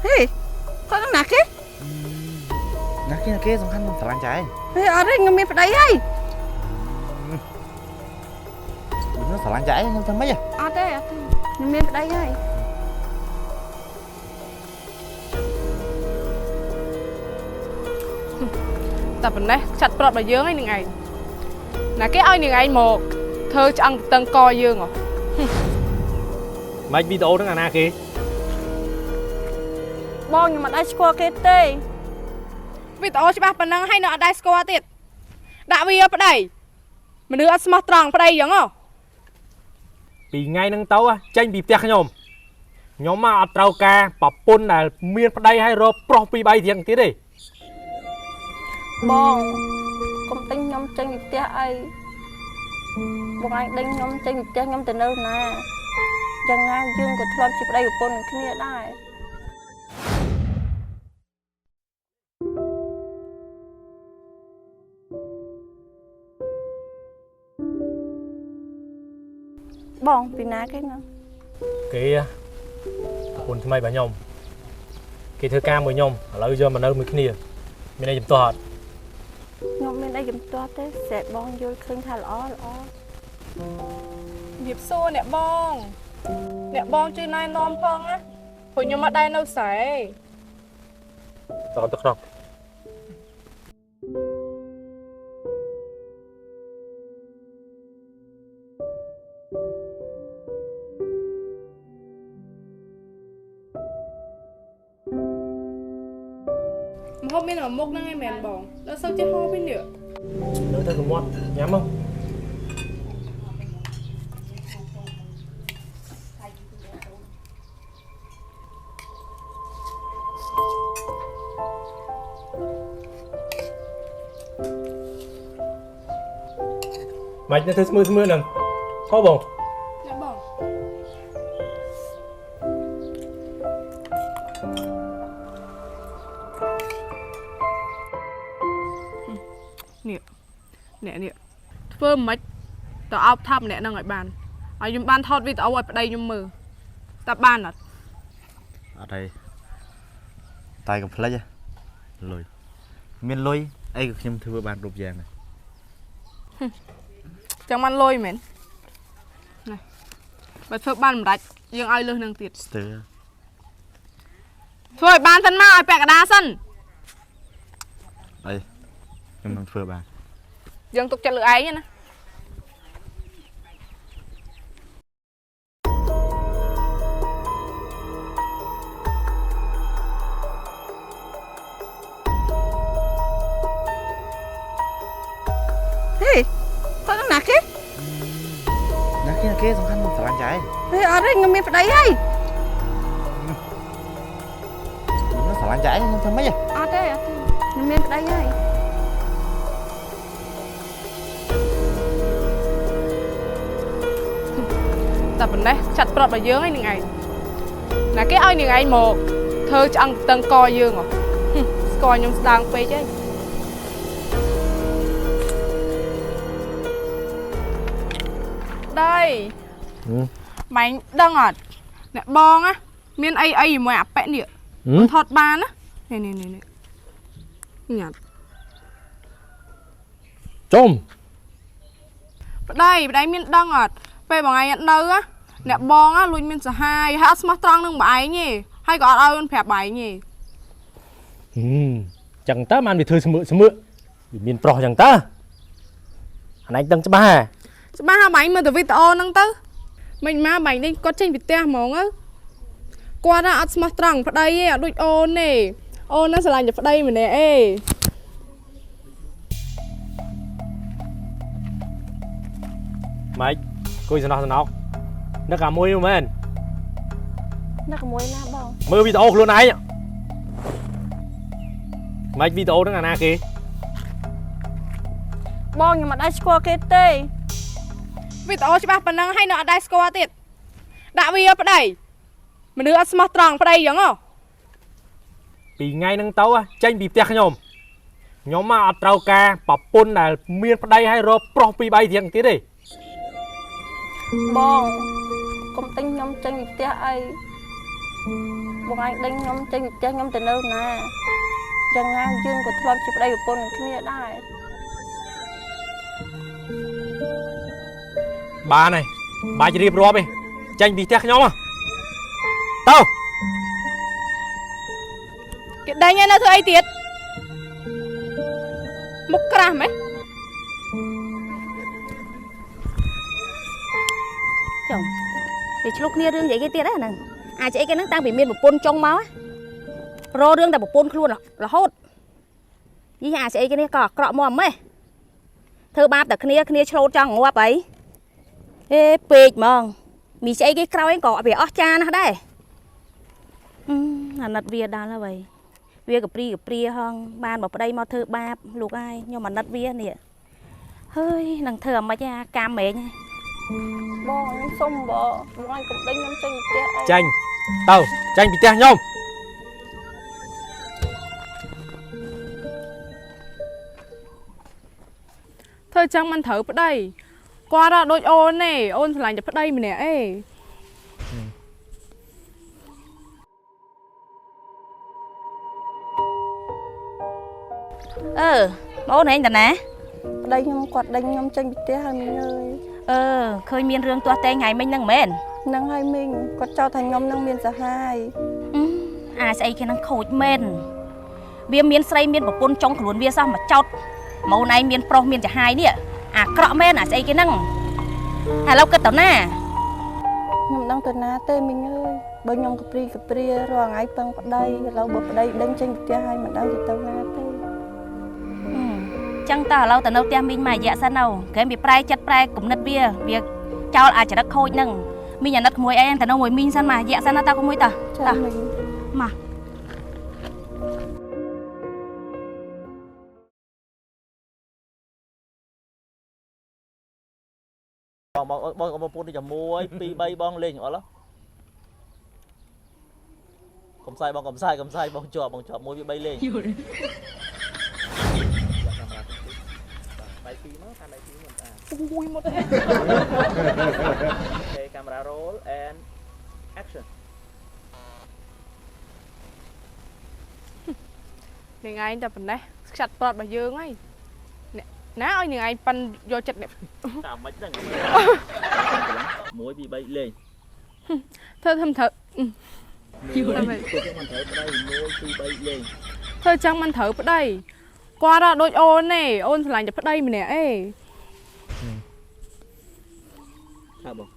Hei, kok nak ke? Nak ke song khăn phải làm trái. Hei, ở đây ngâm miếng phải đây ai? Nó phải làm trái nhưng thằng mấy à? Ở đây, ngâm miếng phải đây ai? តែប៉ុណ្ណេះចាត់ប្រាប់ដល់យើងឯងនឹងឯងណាគេឲ្យនឹងឯងមកធ្វើឆ្អឹងតឹងកយើងហ៎ មិនវីដេអូហ្នឹងអាណាគេ Bon nhưng mà đây score cái tê. វីដេអូច្បាស់ប៉ុណ្ណឹងហើយនៅអត់ដែរស្គាល់ទៀតដាក់វាប្តីមនុស្សអត់ស្មោះត្រង់ប្តីចឹងហ៎ ពីថ្ងៃហ្នឹងទៅចេញពីផ្ទះខ្ញុំមកអត់ត្រូវការប្រពន្ធដែលមានប្តីហើយរកប្រុសពីរបីទៀតទេ Bon, công ty nhóm chân việc tia ai. Bon anh đánh nhóm chân việc tia nhóm từ đâu nè. Chẳng ngang dương của thôn chỉ đây của con cái này đây. Bon, vì ná cái nào? គេប្រពន្ធថ្មីរបស់ខ្ញុំគេធ្វើការមួយខ្ញុំឥឡូវយកមកនៅមួយគ្នាមានអីចំទាស់អត់ Nhóm bên đây dùm toa thế sẽ bon vô khơi thà lõ. ជៀបសួរអ្នកបងជួយណែនាំផងណាព្រោះខ្ញុំអត់ដែរនៅស្រែ តោះទៅក្នុង មកហូបមានតែមុខហ្នឹងឯងមែនបងដល់សូវចេះហូបវិញនេះ លើទៅសមុទ្រញ៉ាំមក មិនទៅធ្វើស្មើហ្នឹងហូបបង ណាបងនេះធ្វើមិនទៅអោបថាប់ម្នាក់ហ្នឹងឲ្យបានឲ្យខ្ញុំបានថតវីដេអូឲ្យប្តីខ្ញុំមើលតើបានអត់ Ở đây tay cầm flash á. Lùi. Miên lùi, ai cũng nhâm thưa bàn rụp vàng này. ចឹងបានលុយមែននេះបើធ្វើបានមិនដាច់យើងឲ្យលើសនឹងទៀត Stơ. ធ្វើឲ្យបានសិនមកឲ្យពាក់កណ្ដាលសិន Đây. Nhâm đang thưa bàn. យើងទុកចិត្តលើឯងណា Hei, kok nak ke? Nak ke song khăn phải làm trái. Hei, ở đây ngâm miếng phải đây ai? Nó phải làm trái nhưng thằng mấy à? Ở đây, ngâm miếng phải đây ai? តែប៉ុណ្ណេះចាត់ប្រាប់ដល់យើងឯងនឹងឯងណាគេឲ្យនឹងឯងមកធ្វើឆ្អឹងតឹងកយើងហ៎ស្គាល់ខ្ញុំស្ដាងពេកហីដៃម៉ែងដឹងអត់អ្នកបងណាមានអីជាមួយអាប៉ែនេះថតបានណានេះញ៉ាត់ ជុំ ប្តីមានដឹងអត់ពេលបងឯងអត់នៅអ្នកបងលួចមានសហាយហើយអត់ស្មោះត្រង់នឹងបងឯងទេហើយក៏អត់ឲ្យអូនប្រាប់បងឯងទេ ចឹងតើបានវាធ្វើស្មើវាមានប្រុសចឹងតើអាណែងដឹងច្បាស់ហ៎ ច្បាស់ហើយបងឯងមើលតែវីដេអូហ្នឹងទៅមិញមកបងឯងនេះគាត់ចេញពីផ្ទះហ្មងគាត់អត់ស្មោះត្រង់ប្តីទេអត់ដូចអូនទេអូនណាស្រឡាញ់តែប្តីម្នាក់ឯង ម៉េចគួយសំណោះសំណោកនឹកអាមួយនោះមែន Nó có muối na bong. មើលវីដេអូខ្លួនឯងម៉េចវីដេអូហ្នឹងអាណាគេ Bon nhưng mà đây score cái tê. វីដេអូច្បាស់ប៉ុណ្ណឹងហើយនៅអត់ដែរស្គាល់ទៀតដាក់វាប្តីមនុស្សអត់ស្មោះត្រង់ប្តីចឹងហ៎ ពីថ្ងៃហ្នឹងទៅចេញពីផ្ទះខ្ញុំមកអត់ត្រូវការប្រពន្ធដែលមានប្តីហើយរកប្រុសពីរបីទៀតទេ Bon, công ty nhóm chân việc tia ai. បងឯងដេញខ្ញុំចេញពីផ្ទះខ្ញុំទៅនៅណាយ៉ាងណាយើងក៏ធ្លាប់ជាប្តីប្រពន្ធនឹងគ្នាដែរ បានហើយបាច់រៀបរាប់ទេចាញ់ពីផ្ទះខ្ញុំទៅ គេដេញឯនៅធ្វើអីទៀតមុខក្រាស់ម៉េះ ចុងវាឆ្លុះគ្នារឿងនិយាយគេទៀតហ្នឹងអាចស្អីគេហ្នឹងតាំងពីមានប្រពន្ធចុងមករករឿងតែប្រពន្ធខ្លួនរហូតយីអាចស្អីគេនេះក៏អាក្រក់មកម៉េះធ្វើបាបតែគ្នាឆ្លូតចង់ងាប់អីហេពេកហ្មងមីស្អីគេក្រោយក៏វាអស់ចាណាស់ដែរអាណិតវាដល់ហើយវាកព្រីហងបានមកប្តីមកធ្វើបាបលោកឯងខ្ញុំអាណិតវានេះហើយនឹងធ្វើអាម៉េចអាកាមមែង បងខ្ញុំសុំបងឯងកុំដេញខ្ញុំចេញពីផ្ទះអី ចាញ់ទៅចាញ់ពីផ្ទះខ្ញុំ ធ្វើចឹងមិនត្រូវប្តីគាត់ដូចអូនទេអូនឆ្លាញ់តែប្តីម្នាក់អេ អូនឯងតាណា ប្តីខ្ញុំគាត់ដេញខ្ញុំចេញពីផ្ទះហើយមីងអើយ ឃើញមានរឿងទាស់តែងថ្ងៃមិញហ្នឹងមែន ហ្នឹងហើយមីងគាត់ចោទថាខ្ញុំនឹងមានសហាយ អាស្អីគេហ្នឹងខូចមែនវាមានស្រីមានប្រពន្ធចុងខ្លួនវាសោះមកចោតម៉ូនឯងមានប្រុសមានចាហាយនេះអាក្រក់មែនអាស្អីគេហ្នឹងឥឡូវគិតទៅណា ខ្ញុំដឹងទៅណាទេមីងអើយបើខ្ញុំកព្រីរាល់ថ្ងៃពឹងប្តីឥឡូវបើប្តីដេញចេញពីផ្ទះហើយមិនដឹងទៅណាទេ ចឹងតើឥឡូវទៅនៅផ្ទះមីងមួយរយៈសិនទៅក្រែមវាប្រែចិត្តប្រែគំនិតវាចោលអាចរិតខូចហ្នឹងមីងអាណិតក្មួយអីទៅនៅមួយមីងសិនមួយរយៈសិនតើក្មួយតើ ចាមីង មក បងប្រពន្ធនេះចាំ1 2 3បងលេងអត់កំសាយបងជាប់1 2 3លេង ដៃពីរមកកាន់ដៃពីរមកតា អូយមក Okay, camera roll and action នឹងឯងតែប៉ុណ្ណេះខ្ចាត់ប្រត់របស់យើងហើយណាឲ្យនឹងឯងប៉ិនយកចិត្តនេះ តាមមិនហ្នឹង 1 2 3លេង ធ្វើធ្វើត្រូវ មិនត្រូវប្តី1 2 3លេង ធ្វើចឹងមិនត្រូវប្តីគាត់ដូចអូនទេអូនឆ្លាញ់តែប្តីម្នាក់អេ ថាបង